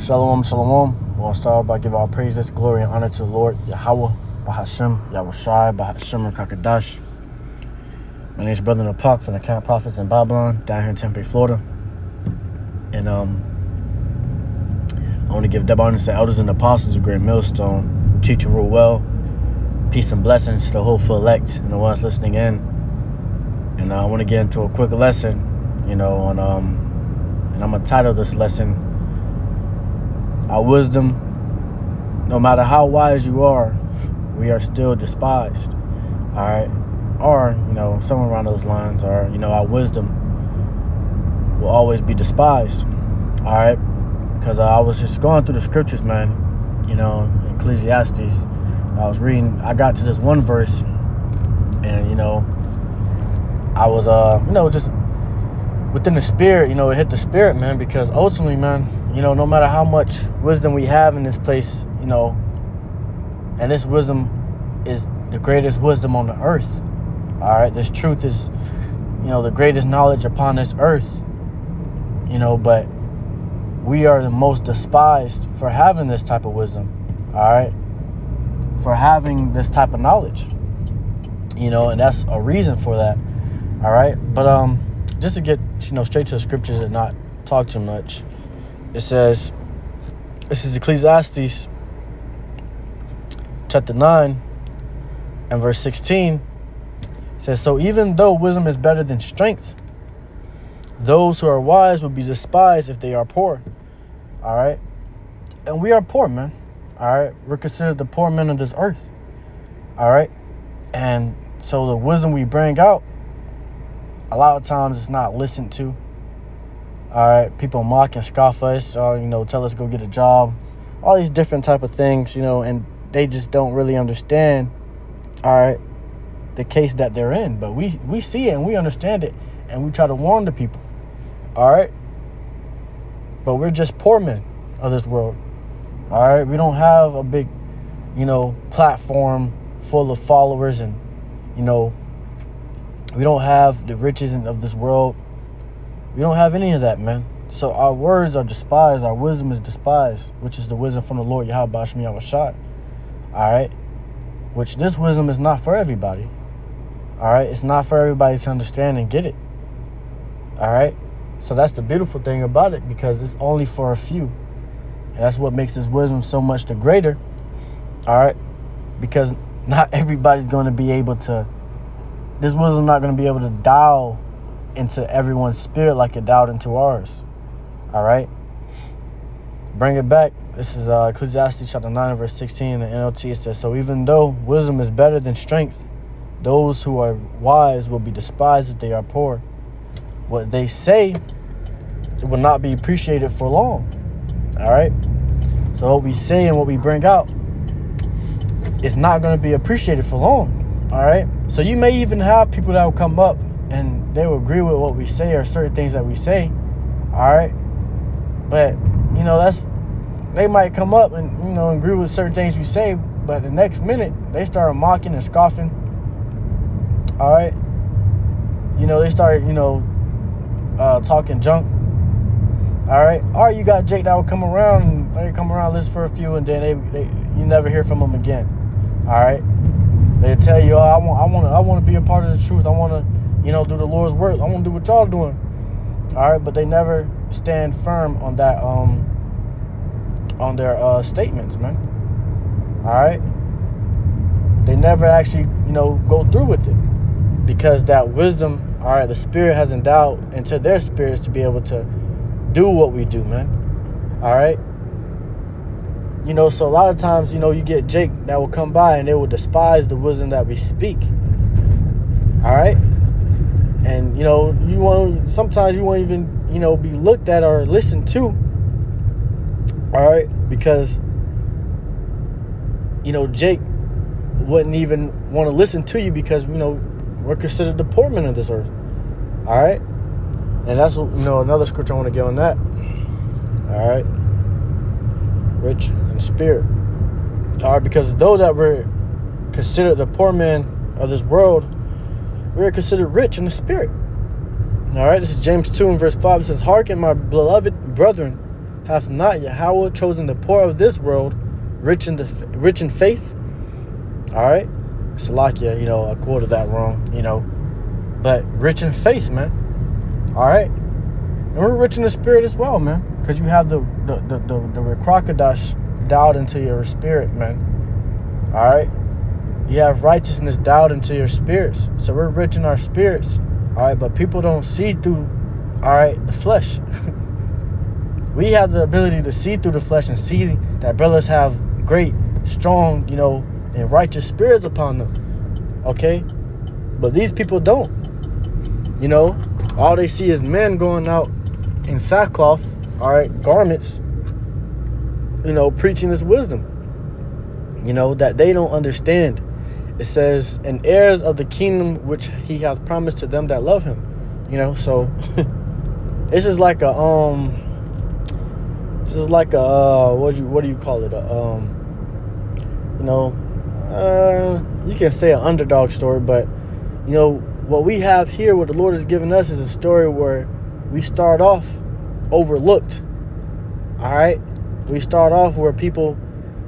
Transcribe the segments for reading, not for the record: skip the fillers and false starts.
Shalom, shalom. We'll start by giving all praises, glory, and honor to the Lord, Yahweh, Bahashem, Yahushai, Bahashem, Kakadash. My name is Brother Napak from the Camp Prophets in Babylon, down here in Tempe, Florida. And I want to give double honor to the elders and the apostles of Great Millstone, who teach and rule well. Peace and blessings to the hopeful elect and the ones listening in. And I want to get into a quick lesson, and I'm going to title this lesson, Our wisdom, no matter how wise you are, we are still despised. All right. Or, somewhere around those lines, or, our wisdom will always be despised. All right. Because I was just going through the scriptures, man, in Ecclesiastes. I was reading, I got to this one verse, and, I was, just within the spirit, it hit the spirit, man, because ultimately, man, no matter how much wisdom we have in this place, and this wisdom is the greatest wisdom on the earth. All right. This truth is, the greatest knowledge upon this earth, but we are the most despised for having this type of wisdom. All right. For having this type of knowledge, and that's a reason for that. All right. But, just to get, straight to the scriptures and not talk too much. It says, this is Ecclesiastes chapter 9 and verse 16. It says, so even though wisdom is better than strength, those who are wise will be despised if they are poor. All right. And we are poor, man. All right. We're considered the poor men of this earth. All right. And so the wisdom we bring out, a lot of times it's not listened to. All right, people mock and scoff us, or, tell us go get a job, all these different type of things, and they just don't really understand, all right, the case that they're in. But we see it and we understand it, and we try to warn the people, all right? But we're just poor men of this world, all right? We don't have a big, platform full of followers, and, we don't have the riches of this world. We don't have any of that, man. So our words are despised. Our wisdom is despised, which is the wisdom from the Lord, Yahweh, Bahashem, Yahushai. All right? Which this wisdom is not for everybody. All right? It's not for everybody to understand and get it. All right? So that's the beautiful thing about it, because it's only for a few. And that's what makes this wisdom so much the greater. All right? Because not everybody's going to be able to, this wisdom not going to be able to dial into everyone's spirit like it dialed into ours. All right. Bring it back. This is Ecclesiastes chapter 9 verse 16 in the NLT. It says, so even though wisdom is better than strength, those who are wise will be despised if they are poor. What they say will not be appreciated for long. All right. So what we say and what we bring out is not going to be appreciated for long. All right. So you may even have people that will come up and they will agree with what we say or certain things that we say. All right. But, they might come up and, agree with certain things we say. But the next minute, they start mocking and scoffing. All right. They start, talking junk. All right. Or you got Jake that will come around and they come around, listen for a few, and then you never hear from them again. All right. They tell you, I want to be a part of the truth. I want to, do the Lord's work. I want to do what y'all doing. All right. But they never stand firm on that, on their statements, man. All right. They never actually, go through with it, because that wisdom, all right, the spirit has endowed into their spirits to be able to do what we do, man. All right. So a lot of times, you get Jake that will come by and they will despise the wisdom that we speak. All right. And, sometimes you won't even, be looked at or listened to. All right. Because, Jake wouldn't even want to listen to you because, we're considered the poor men of this earth. All right. And that's, another scripture I want to get on that. All right. Rich in spirit. All right. Because though that we're considered the poor men of this world, we are considered rich in the spirit. All right. This is James 2 and verse 5. It says, hearken, my beloved brethren, hath not Yahweh chosen the poor of this world, rich in faith? All right. Salakia, I quoted that wrong, but rich in faith, man. All right. And we're rich in the spirit as well, man, because you have the crocodiles dialed into your spirit, man. All right. You have righteousness dialed into your spirits. So we're rich in our spirits. All right. But people don't see through, all right, the flesh. We have the ability to see through the flesh and see that brothers have great, strong, and righteous spirits upon them. Okay? But these people don't. All they see is men going out in sackcloth, all right, garments, preaching this wisdom, that they don't understand. It says, and heirs of the kingdom which he hath promised to them that love him. So this is like a what do you call it? You can say an underdog story, but what we have here, what the Lord has given us, is a story where we start off overlooked. All right, we start off where people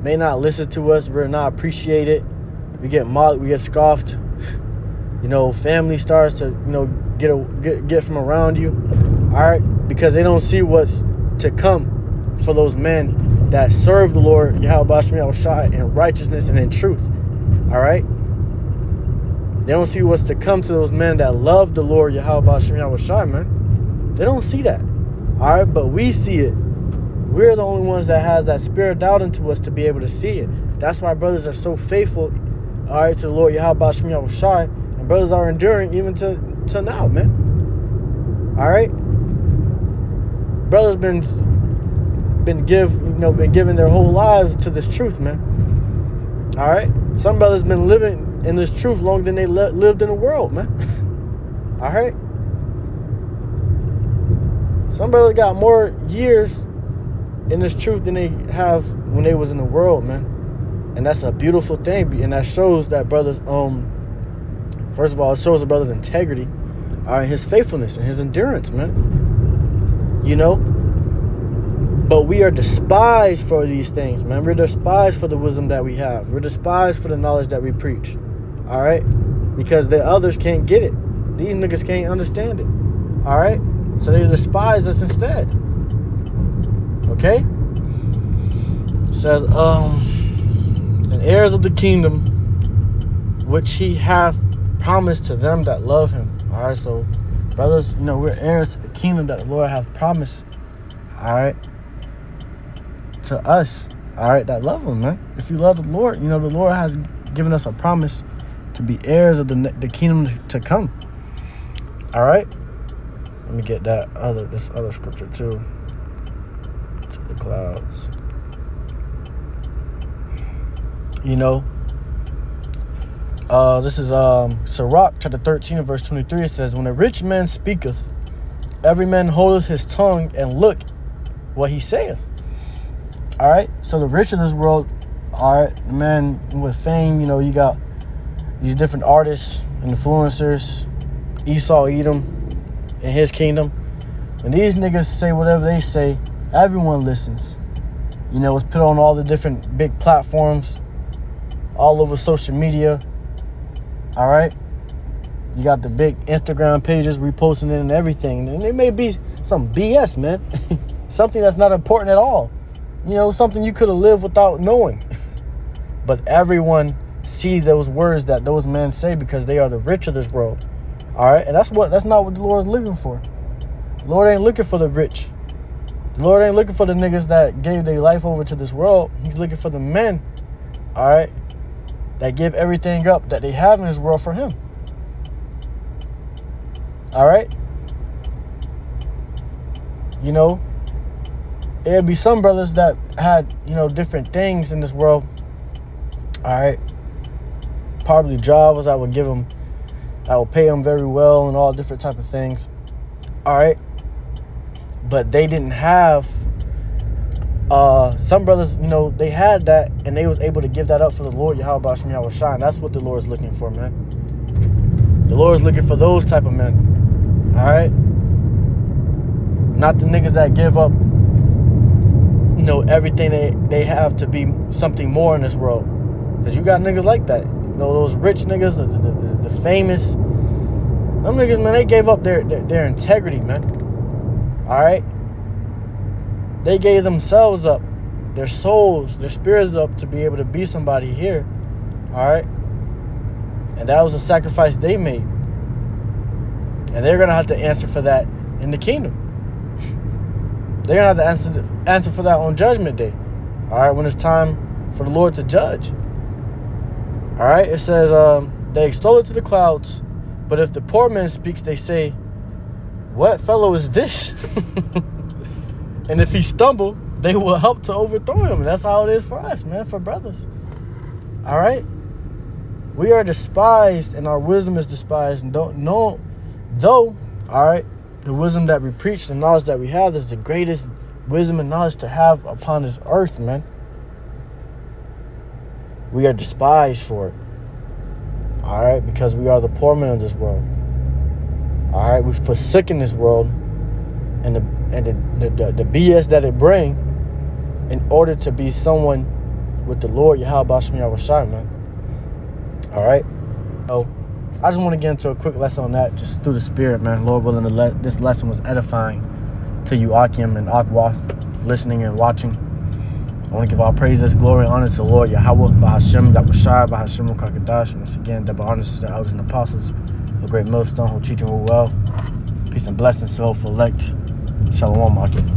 may not listen to us, we're not appreciated, we get mocked, we get scoffed. Family starts to get from around you. All right, because they don't see what's to come for those men that serve the Lord Yahweh in righteousness and in truth. All right. They don't see what's to come to those men that love the Lord Yahweh, man. They don't see that. All right, but we see it. We're the only ones that has that spirit out into us to be able to see it. That's why brothers are so faithful, all right, to the Lord Yahweh, and brothers are enduring even to now, man. All right. Brothers been giving their whole lives to this truth, man. All right. Some brothers been living in this truth longer than they lived in the world, man. All right. Some brothers got more years in this truth than they have when they was in the world, man. And that's a beautiful thing. And that shows that brothers, first of all, it shows the brother's integrity, all right, his faithfulness and his endurance, man. But we are despised for these things, man. We're despised for the wisdom that we have. We're despised for the knowledge that we preach. All right? Because the others can't get it. These niggas can't understand it. All right? So they despise us instead. Okay? It says, and heirs of the kingdom which he hath promised to them that love him. All right? So, brothers, we're heirs to the kingdom that the Lord hath promised. All right? To us, all right, that love him, man. If you love the Lord, the Lord has given us a promise to be heirs of the kingdom to come. All right, let me get this other scripture too. To the clouds. This is Sirach chapter 13 and verse 23. It says, when a rich man speaketh, every man holdeth his tongue, and look what he saith. All right, so the rich of this world, all right, the man with fame, you got these different artists, influencers, Esau, Edom, in his kingdom. When these niggas say whatever they say, everyone listens. It's put on all the different big platforms, all over social media. All right, you got the big Instagram pages reposting it and everything, and it may be some BS, man. Something that's not important at all. Something you could have lived without knowing. But everyone see those words that those men say because they are the rich of this world. All right. And that's not what the Lord is looking for. The Lord ain't looking for the rich. The Lord ain't looking for the niggas that gave their life over to this world. He's looking for the men, all right, that give everything up that they have in this world for him. All right. There'd be some brothers that had, different things in this world. All right. Probably jobs I would give them, I would pay them very well and all different type of things. All right. But they didn't have, some brothers, they had that and they was able to give that up for the Lord Yahweh Shai. And that's what the Lord is looking for, man. The Lord is looking for those type of men. All right. Not the niggas that give up everything they have to be something more in this world. Because you got niggas like that. Those rich niggas, the famous. Them niggas, man, they gave up their integrity, man. All right? They gave themselves up, their souls, their spirits up to be able to be somebody here. All right? And that was a sacrifice they made. And they're going to have to answer for that in the kingdom. They're going to have to answer for that on Judgment Day. All right? When it's time for the Lord to judge. All right? It says, they extol it to the clouds. But if the poor man speaks, they say, what fellow is this? And if he stumble, they will help to overthrow him. And that's how it is for us, man, for brothers. All right? We are despised and our wisdom is despised. And though, all right, the wisdom that we preach, the knowledge that we have is the greatest wisdom and knowledge to have upon this earth, man. We are despised for it. All right, because we are the poor men of this world. All right, we've forsaken this world and the BS that it bring in order to be someone with the Lord Yahweh Shem Yahushua, man. All right, so I just want to get into a quick lesson on that, just through the Spirit, man. Lord willing, this lesson was edifying to you, Akim and Akwath, listening and watching. I want to give all praises, glory, and honor to the Lord Yahweh, Bahashem, Yahushua, Bahashem, Kakadash. Once again, double honors to the elders and apostles, the great millstone who teach and who well. Peace and blessings to all elect. Shalom, Akim.